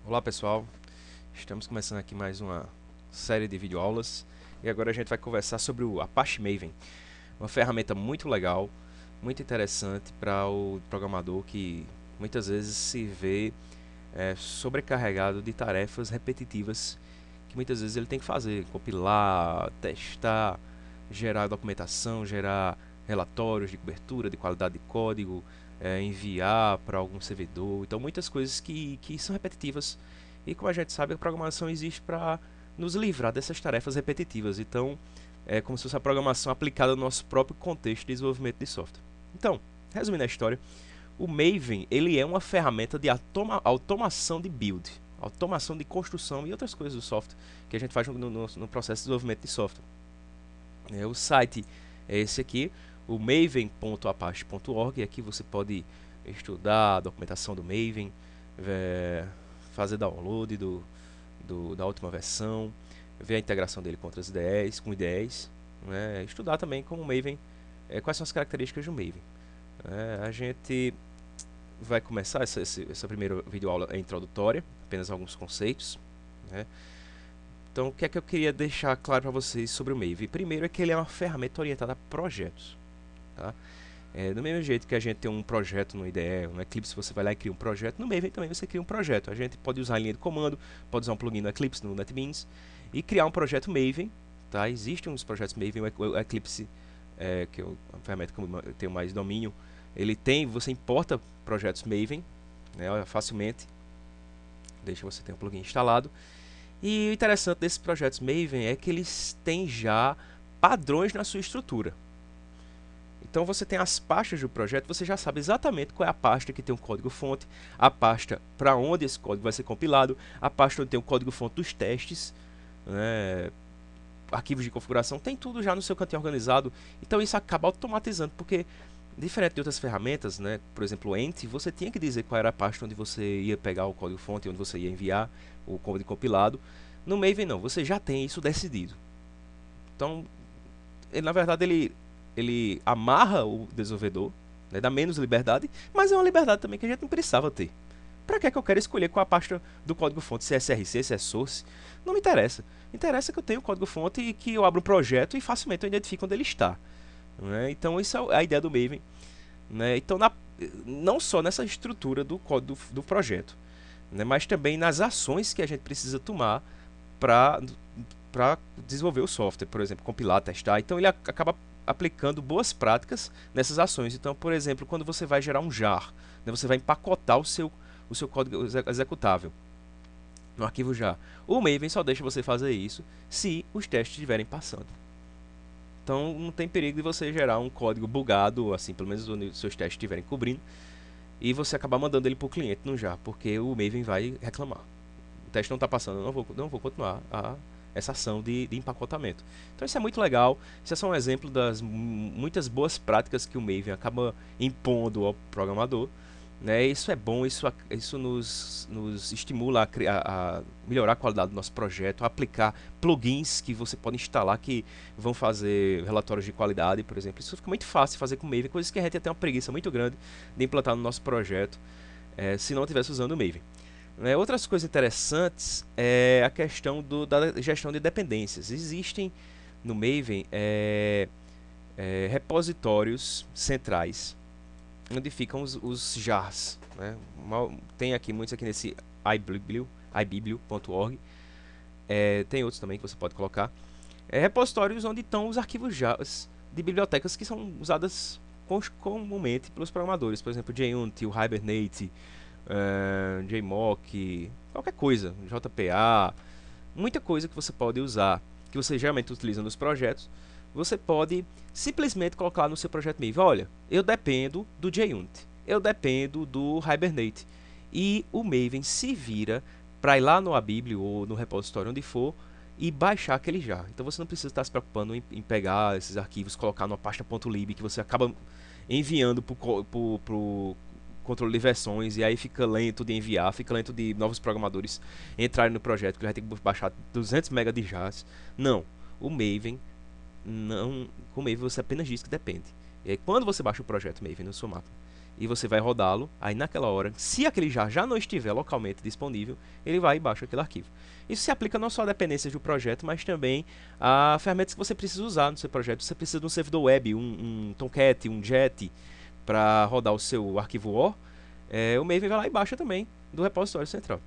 Olá pessoal, estamos começando aqui mais uma série de videoaulas e agora a gente vai conversar sobre o Apache Maven, uma ferramenta muito legal, muito interessante para o programador que muitas vezes se vê sobrecarregado de tarefas repetitivas que muitas vezes ele tem que fazer, compilar, testar, gerar documentação, gerar relatórios de cobertura, de qualidade de código, enviar para algum servidor. Então, muitas coisas que são repetitivas. E como a gente sabe, a programação existe para nos livrar dessas tarefas repetitivas. Então, é como se fosse a programação aplicada no nosso próprio contexto de desenvolvimento de software. Então, resumindo a história, o Maven ele é uma ferramenta de automação de build, automação de construção e outras coisas do software que a gente faz no processo de desenvolvimento de software. O site é esse aqui, o maven.apache.org. Aqui você pode estudar a documentação do Maven, fazer download da última versão, ver a integração dele com outras IDEs, né, estudar também como o Maven, quais são as características do Maven. A gente vai começar essa primeira videoaula introdutória, apenas alguns conceitos, né? Então, o que é que eu queria deixar claro para vocês sobre o Maven? Primeiro é que ele é uma ferramenta orientada a projetos. Tá? Do mesmo jeito que a gente tem um projeto no IDE, no Eclipse, você vai lá e cria um projeto, no Maven também você cria um projeto. A gente pode usar a linha de comando, pode usar um plugin no Eclipse, no NetBeans, e criar um projeto Maven. Tá? Existem uns projetos Maven, o Eclipse, que é a ferramenta que eu tenho mais domínio, você importa projetos Maven, né, facilmente, deixa você ter um plugin instalado. E o interessante desses projetos Maven é que eles têm já padrões na sua estrutura. Então você tem as pastas do projeto, você já sabe exatamente qual é a pasta que tem o código-fonte, a pasta para onde esse código vai ser compilado, a pasta onde tem o código-fonte dos testes, né, arquivos de configuração, tem tudo já no seu cantinho organizado. Então isso acaba automatizando, porque diferente de outras ferramentas, né, por exemplo o Ent, você tinha que dizer qual era a pasta onde você ia pegar o código-fonte, onde você ia enviar o código compilado. No Maven não, você já tem isso decidido. Então, na verdade, ele amarra o desenvolvedor, né, dá menos liberdade, mas é uma liberdade também que a gente não precisava ter. Para que é que eu quero escolher qual a pasta do código-fonte, se é SRC, se é source? Não me interessa. Interessa que eu tenho o código-fonte e que eu abro um projeto e facilmente eu identifico onde ele está. Né? Então, isso é a ideia do Maven. Né? Então, não só nessa estrutura do código do projeto, né, mas também nas ações que a gente precisa tomar para desenvolver o software, por exemplo, compilar, testar. Então ele acaba aplicando boas práticas nessas ações. Então, por exemplo, quando você vai gerar um jar, né, você vai empacotar o seu código executável no arquivo jar. O Maven só deixa você fazer isso se os testes estiverem passando. Então não tem perigo de você gerar um código bugado, assim, pelo menos os seus testes estiverem cobrindo, e você acabar mandando ele para o cliente no jar, porque o Maven vai reclamar. O teste não está passando, eu não vou continuar essa ação de empacotamento. Então isso é muito legal, isso é só um exemplo das muitas boas práticas que o Maven acaba impondo ao programador. Né? Isso é bom, isso nos estimula a melhorar a qualidade do nosso projeto, a aplicar plugins que você pode instalar que vão fazer relatórios de qualidade, por exemplo. Isso fica muito fácil de fazer com o Maven, coisas que a gente ia ter uma preguiça muito grande de implantar no nosso projeto se não estivesse usando o Maven. Outras coisas interessantes é a questão da gestão de dependências. Existem no Maven repositórios centrais onde ficam os jars. Né? Tem aqui muitos aqui nesse iBiblio.org. Tem outros também que você pode colocar. Repositórios onde estão os arquivos jars de bibliotecas que são usadas comumente pelos programadores. Por exemplo, JUnit, o Hibernate, JMock, qualquer coisa, JPA, muita coisa que você pode usar, que você geralmente utiliza nos projetos, você pode simplesmente colocar no seu projeto Maven. Olha, eu dependo do JUnit, eu dependo do Hibernate, e o Maven se vira para ir lá no abiblio ou no repositório onde for e baixar aquele jar. Então você não precisa estar se preocupando em pegar esses arquivos, colocar numa pasta .lib que você acaba enviando para o controle de versões, e aí fica lento de enviar, fica lento de novos programadores entrarem no projeto, que ele vai ter que baixar 200 MB de jars. Não, o Maven não, com o Maven você apenas diz que depende. E aí quando você baixa o projeto Maven na sua máquina e você vai rodá-lo, aí naquela hora, se aquele jar já não estiver localmente disponível, ele vai e baixa aquele arquivo. Isso se aplica não só a dependências do projeto, mas também a ferramentas que você precisa usar no seu projeto. Você precisa de um servidor web, um Tomcat, um Jet, para rodar o seu arquivo OR, o Maven vai lá e baixa também do repositório central.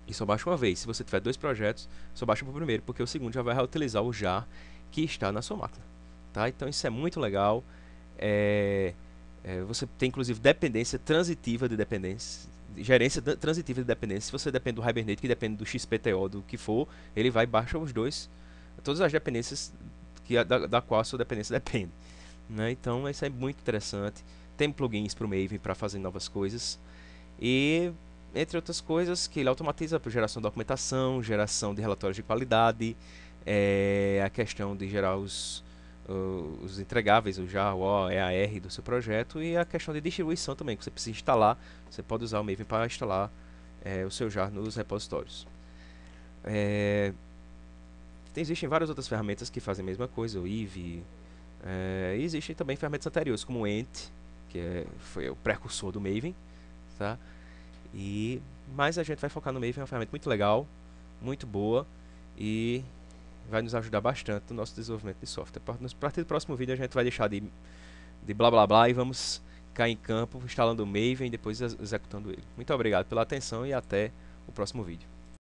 E só baixa uma vez. Se você tiver 2 projetos, só baixa para o primeiro, porque o segundo já vai reutilizar o jar que está na sua máquina. Tá? Então isso é muito legal. Você tem inclusive dependência transitiva de dependência, gerência transitiva de dependência. Se você depende do Hibernate, que depende do XPTO, do que for, ele vai e baixa os dois, todas as dependências da qual a sua dependência depende. Né? Então isso é muito interessante. Tem plugins para o Maven para fazer novas coisas. E entre outras coisas, que ele automatiza a geração de documentação, geração de relatórios de qualidade, a questão de gerar os entregáveis, o JAR, o EAR do seu projeto, e a questão de distribuição também, que você precisa instalar. Você pode usar o Maven para instalar o seu JAR nos repositórios. Existem várias outras ferramentas que fazem a mesma coisa, o Eevee. E existem também ferramentas anteriores, como o Ent, que foi o precursor do Maven. Tá? Mas a gente vai focar no Maven, é uma ferramenta muito legal, muito boa, e vai nos ajudar bastante no nosso desenvolvimento de software. A partir do próximo vídeo a gente vai deixar de blá blá blá e vamos cair em campo instalando o Maven e depois executando ele. Muito obrigado pela atenção e até o próximo vídeo.